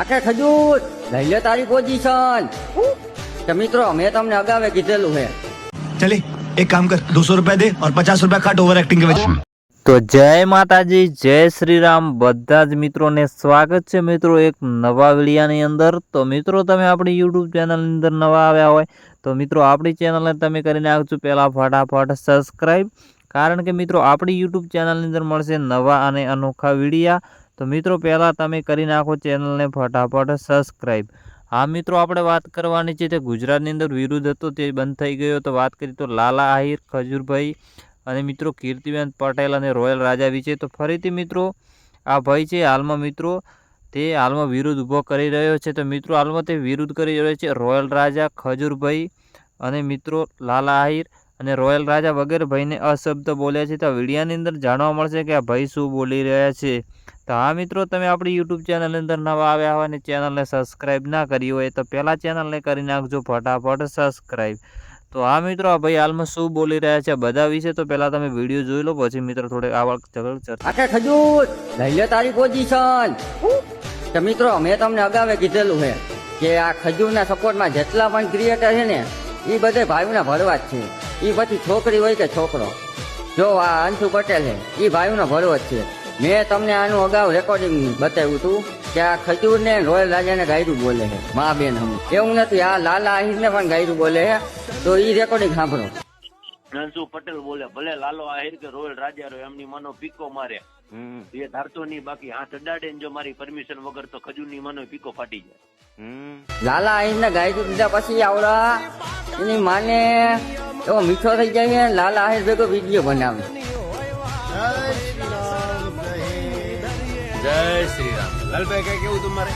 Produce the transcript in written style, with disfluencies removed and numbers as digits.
આખે ખજૂર લઈ લે તારી પોઝિશન। તો મિત્રો મેં તમને અગાવે કીધેલું છે। चले एक काम कर 200 रुपया दे और 50 रुपया काट ओवर एक्टिंग के वजह। તો જય માતાજી, જય શ્રી રામ। બધા જ મિત્રોને સ્વાગત છે મિત્રો એક નવા વિડીયાની અંદર। તો મિત્રો તમે આપણી યુટ્યુબ ચેનલની અંદર નવા આવ્યા હોય તો મિત્રો આપણી ચેનલને તમે કરી નાખજો પહેલાં ફટાફટ સબસ્ક્રાઈબ, કારણ કે મિત્રો આપણી યુટ્યુબ ચેનલની અંદર મળશે નવા અને અનોખા વિડીયા। તો મિત્રો પહેલાં તમે કરી નાખો ચેનલને ફટાફટ સબસ્ક્રાઈબ। હા મિત્રો, આપણે વાત કરવાની છે તે ગુજરાતની અંદર વિરોધ હતો તે બંધ થઈ ગયો। તો વાત કરીએ તો લાલા આહિર, ખજૂરભાઈ અને મિત્રો કીર્તિબેન પટેલ અને રોયલ રાજા વિશે। તો ફરીથી મિત્રો આ ભાઈ છે હાલમાં મિત્રો તે હાલમાં વિરોધ ઊભો કરી રહ્યો છે। તો મિત્રો હાલમાં તે વિરોધ કરી રહ્યો છે રોયલ રાજા, ખજૂરભાઈ અને મિત્રો લાલા આહિર અને રોયલ રાજા વગેરે ભાઈને અશબ્દ બોલ્યા છે। તો વિડીયાની અંદર જાણવા મળશે કે આ ભાઈ શું બોલી રહ્યા છે। તો હા મિત્રો, તમે આપણી યુટ્યુબ ચેનલની અંદર નવા આવ્યા હોય અને ચેનલને સબસ્ક્રાઈબ ના કરી હોય તો પહેલાં ચેનલને કરી નાખજો ફટાફટ સબસ્ક્રાઈબ। તો હા મિત્રો, આ ભાઈ હાલમાં શું બોલી રહ્યા છે બધા વિશે તો પહેલાં તમે વિડીયો જોઈ લો, પછી મિત્રો થોડીક આવક ચર્ચા। આખે ખજૂર લઈ લે તારી પોઝિશન। તો મિત્રો મેં તમને અગાવે કીધેલું છે કે આ ખજૂરના સપોર્ટમાં જેટલા પણ ક્રિએટર છે ને એ બધે ભાઈઓના ભરવા જ છે। એ પછી છોકરી હોય કે છોકરો, જો આ અંશુ પટેલ છે એ ભાઈઓનો ભરવો જ છે। મેં તમને આનું અગાઉ રેકોર્ડિંગ બતાવ્યું હતું કે આ ખજૂર ને રોયલ રાજાને ગાયરું બોલે છે મા બેન હમ, એવું નથી આ લાલા આહિરને પણ ગાયરું બોલે છે। તો એ રેકોર્ડિંગ સાંભળો। અંશુ પટેલ બોલે, ભલે લાલો આહિર કે રોયલ રાજા રો એમની મનો પીકો મારે એ ધારતો નહીં, બાકી હાથ અડાડે ને જો મારી પરમિશન વગર તો ખજૂર ની મનો પીકો ફાટી જાય। લાલા આહિરને ગાયરું દીધા પછી આવડા એની માને એવો મીઠો થઈ જાય ને લાલા આહિર ભેગો વિડીયો બનાવે। જય શ્રી રામ। લાલભાઈ કઈ કેવું તમારે?